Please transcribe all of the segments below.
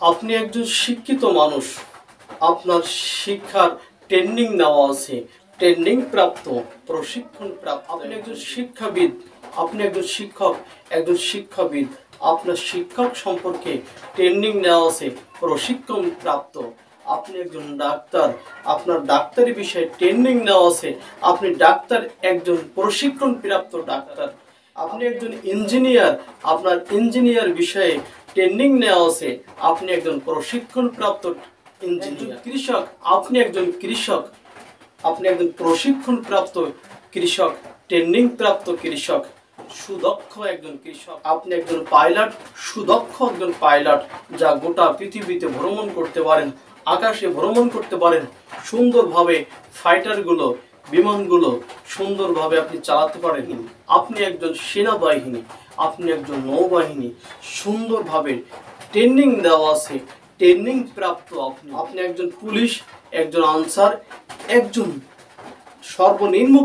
আপনি একজন শিক্ষিত মানুষ, আপনার শিক্ষার ট্রেনিং নেওয়া আছে, ট্রেনিং প্রাপ্ত, প্রশিক্ষণ প্রাপ্ত। আপনি একজন শিক্ষাবিদ, আপনি একজন শিক্ষক, একজন শিক্ষাবিদ, আপনার শিক্ষক সম্পর্কে ট্রেনিং নেওয়া আছে, প্রশিক্ষণ প্রাপ্ত। আপনি একজন ডাক্তার, আপনার ডাক্তারি বিষয়ে ট্রেনিং নেওয়া আছে, আপনি ডাক্তার, একজন প্রশিক্ষণ প্রাপ্ত ডাক্তার। আপনি একজন ইঞ্জিনিয়ার, আপনার ইঞ্জিনিয়ার বিষয়ে ট্রেনিং নেওয়া আছে, আপনি একজন প্রশিক্ষণপ্রাপ্ত ইঞ্জিনিয়ার। কৃষক, আপনি একজন কৃষক, আপনি একজন প্রশিক্ষণপ্রাপ্ত কৃষক, ট্রেনিং প্রাপ্ত কৃষক, সুদক্ষ একজন কৃষক। আপনি একজন পাইলট, সুদক্ষ একজন পাইলট, যা গোটা পৃথিবীতে ভ্রমণ করতে পারেন, আকাশে ভ্রমণ করতে পারেন, সুন্দরভাবে ফাইটারগুলো, বিমানগুলো সুন্দরভাবে আপনি চালাতে পারেন। আপনি একজন সেনাবাহিনী, আপনি একজন নৌবাহিনী, সুন্দরভাবে ট্রেনিং দেওয়া আছে, ট্রেনিং প্রাপ্ত। আপনি একজন পুলিশ, একজন আনসার, একজন সর্বনিম্ন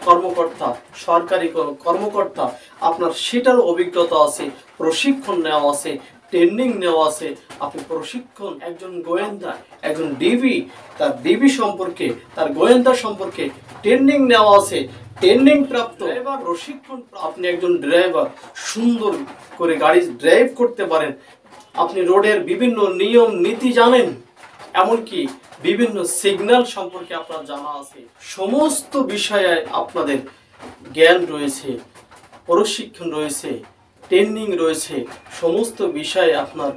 কর্মকর্তা, সরকারি কর্মকর্তা, আপনার সেটারও অভিজ্ঞতা আছে, প্রশিক্ষণ নেওয়া আছে, ট্রেনিং নেওয়া আছে। আপনি প্রশিক্ষণ, একজন গোয়েন্দা, একজন ডিবি, তার ডিবি সম্পর্কে, তার গোয়েন্দা সম্পর্কে ট্রেনিং নেওয়া আছে, ট্রেনিং প্রাপ্ত। ড্রাইভার প্রশিক্ষণ, আপনি একজন ড্রাইভার, সুন্দর করে গাড়ি ড্রাইভ করতে পারেন, আপনি রোডের বিভিন্ন নিয়ম নীতি জানেন, এমনকি বিভিন্ন সিগন্যাল সম্পর্কে আপনার জানা আছে। সমস্ত বিষয়ে আপনাদের জ্ঞান রয়েছে, প্রশিক্ষণ রয়েছে, ট্রেনিং রয়েছে, সমস্ত বিষয়ে আপনার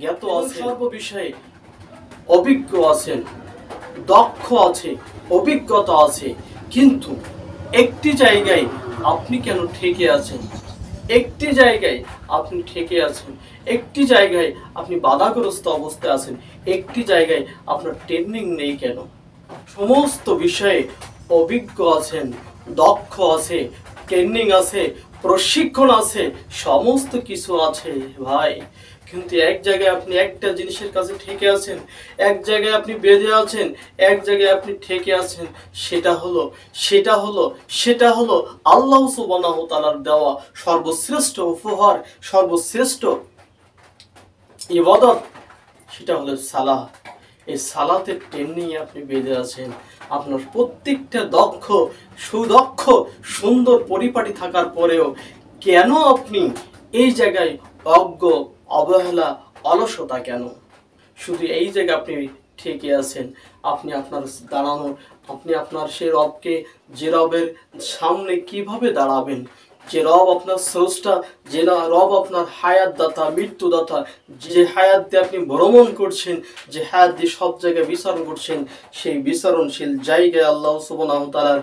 জ্ঞাত আছে, সর্ব বিষয়ে অভিজ্ঞ আছেন, দক্ষ আছে, অভিজ্ঞতা আছে। কিন্তু একটি জায়গায় আপনি কেন ঠেকে আছেন? একটি জায়গায় আপনি ঠেকে আছেন, একটি জায়গায় আপনি বাধাগ্রস্ত অবস্থায় আছেন, একটি জায়গায় আপনার ট্রেনিং নেই কেন? সমস্ত বিষয়ে অভিজ্ঞ আছেন, দক্ষ আছে, ট্রেনিং আছে, প্রশিক্ষণ আছে, সমস্ত কিছু আছে ভাই, কিন্তু এক জায়গায় আপনি একটা জিনিসের কাছে ঠেকে আছেন, এক জায়গায় আপনি বেঁধে আছেন, এক জায়গায় আপনি ঠেকে আছেন। সেটা হলো আল্লাহ সুবহানাহু ওয়া তাআলার দেওয়া সর্বশ্রেষ্ঠ উপহার, সর্বশ্রেষ্ঠ ইবাদত, সেটা হলো সালাহ। এই সালাতের ট্রেনিং আপনি বেঁধে আছেন। আপনার প্রত্যেকটা দক্ষ, সুদক্ষ, সুন্দর পরিপাটি থাকার পরেও কেন আপনি এই জায়গায় অজ্ঞ, অবহেলা, অলসতা কেন? শুধু এই জায়গায় আপনি ঠেকে আছেন। আপনি আপনার দাঁড়ানো, আপনি আপনার সেই রবকে, যে রবের সামনে কিভাবে দাঁড়াবেন, যে রব আপনার স্রষ্টা, যে রব আপনার হায়াত দাতা, মৃত্যুদাতা, যে হায়াত দিয়ে আপনি ভ্রমণ করছেন, যে হায়াত দিয়ে সব জায়গায় বিচরণ করছেন, সেই বিচরণশীল জায়গায় আল্লাহ সুবহানাহু ওয়া তাআলার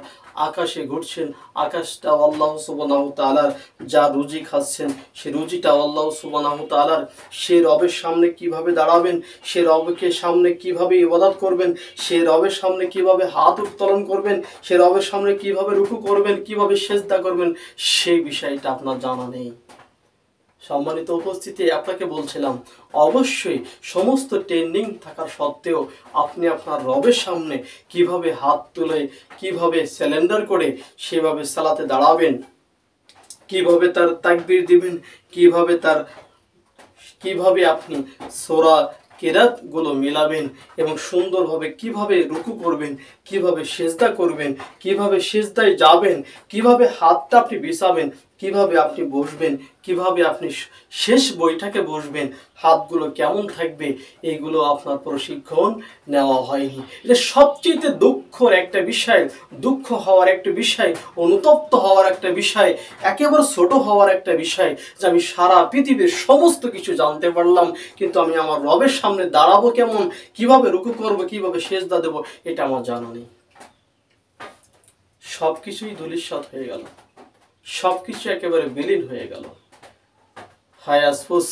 আকাশে ঘুরছেন, আকাশটা আল্লাহ সুবহানাহু ওয়া তাআলার, যা রুজি খাচ্ছেন সে রুজিটা আল্লাহ সুবহানাহু ওয়া তাআলার। সে রবের সামনে কিভাবে দাঁড়াবেন, সে রবকে সামনে কিভাবে ইবাদত করবেন, সে রবের সামনে কিভাবে হাত উত্তোলন করবেন, সে রবের সামনে কিভাবে রুকু করবেন, কিভাবে সেজদা করবেন, সেই বিষয়টা আপনার জানা নেই। সম্মানিত উপস্থিতি, আপনাকে বলছিলাম, অবশ্যই সমস্ত ট্রেনিং থাকা সত্ত্বেও আপনি আপনার রবের সামনে কিভাবে হাত তুলে, কিভাবে স্যালেন্ডার করে সেভাবে সালাতে দাঁড়াবেন, কিভাবে তার তাকবীর দিবেন, কিভাবে আপনি সূরা কেরাত গুলো মিলাবেন এবং সুন্দরভাবে কিভাবে রুকু করবেন, কিভাবে সেজদা করবেন, কিভাবে সেজদায় যাবেন, কিভাবে হাতটা আপনি বিছাবেন, কিভাবে আপনি বসবেন, কিভাবে আপনি শেষ বৈঠকে বসবেন, হাতগুলো কেমন থাকবে, এইগুলো আপনার প্রশিক্ষণ নেওয়া হয়নি। এটা সবচেয়ে দুঃখের একটা বিষয়, দুঃখ হওয়ার একটা বিষয়, অনুতপ্ত হওয়ার একটা বিষয়, একেবারে ছোট হওয়ার একটা বিষয়, যে আমি সারা পৃথিবীর সমস্ত কিছু জানতে পারলাম, কিন্তু আমি আমার রবের সামনে দাঁড়াবো কেমন, কিভাবে রুকু করব, কিভাবে সেজদা দেব, এটা আমার জানা নেই। সবকিছুই ধূলিসাৎ হয়ে গেল, সবকিছু একেবারে বিলীন হয়ে গেল। হায় আফসোস।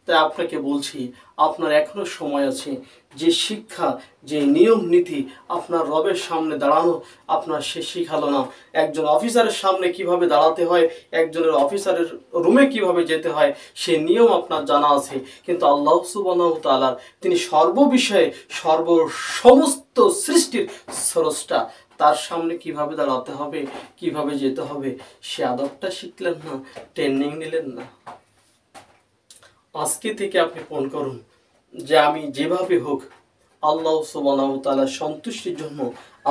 তাই আপনাকে বলছি, আপনার এখনো সময় আছে। যে শিক্ষা, যে নিয়ম নীতি আপনার রবের সামনে দাঁড়ানো আপনার সে শিখালো না। একজন অফিসারের সামনে কিভাবে দাঁড়াতে হয়, একজনের অফিসারের রুমে কিভাবে যেতে হয়, সে নিয়ম আপনার জানা আছে, কিন্তু আল্লাহ সুবহানাহু ওয়া তাআলা, তিনি সর্ববিষয়ে সমস্ত সৃষ্টির স্রষ্টা, তার সামনে কিভাবে দাঁড়াতে হবে, কিভাবে যেতে হবে, সে আদবটা শিখলেন না, ট্রেনিং নিলেন না। আজকে থেকে আপনি ফোন করুন, যে আমি যেভাবে হোক আল্লাহ সুবহানাহু ওয়া তাআলার সন্তুষ্টির জন্য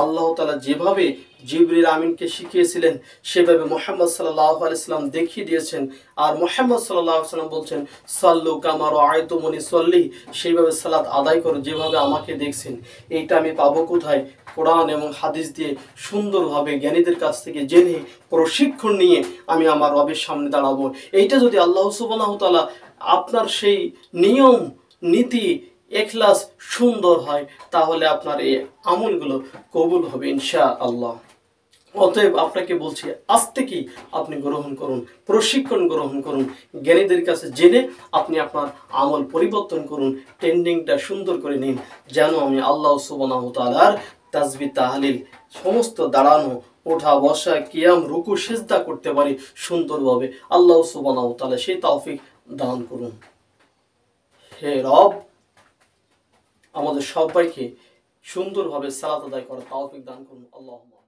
আল্লাহ তাআলা যেভাবে জিবরিল আমিনকে শিখিয়েছিলেন সেভাবে মুহাম্মদ সাল্লাল্লাহু আলাইহি সাল্লাম দেখিয়ে দিয়েছেন। আর মুহাম্মদ সাল্লাল্লাহু আলাইহি সাল্লাম বলছেন, সাল্লু কামা রাআইতুমুনি সাল্লি, সেইভাবে সালাত আদায় করো যেভাবে আমাকে দেখছেন। এইটা আমি পাবো কোথায়? কোরআন এবং হাদিস দিয়ে সুন্দরভাবে জ্ঞানীদের কাছ থেকে জেনে প্রশিক্ষণ নিয়ে আমি আমার রবের সামনে দাঁড়াবো। এইটা যদি আল্লাহ সুবহানাহু ওয়া তাআলা আপনার সেই নিয়ম নীতি এখলাস সুন্দর হয়, তাহলে আপনার এই আমলগুলো কবুল হবে ইনশাআল্লাহ। অতএব আপনাকে বলছি, আজ থেকেই আপনি গ্রহণ করুন, প্রশিক্ষণ গ্রহণ করুন, জ্ঞানীদের কাছে জেনে আপনি আপনার আমল পরিবর্তন করুন, ট্রেন্ডিংটা সুন্দর করে নিন, যেন আমি আল্লাহ সুবহানাহু ওয়া তাআলার তাসবিহ তাহলিল সমস্ত দাঁড়ানো ওঠা বসা কিয়াম রুকু সিজদা করতে পারি সুন্দরভাবে। আল্লাহ সুবহানাহু ওয়া তাআলা সেই তৌফিক দান করুন। হে রব, আমাদের সবাইকে সুন্দরভাবে সালাত আদায় করার তৌফিক দান করুন। আল্লাহুম্মা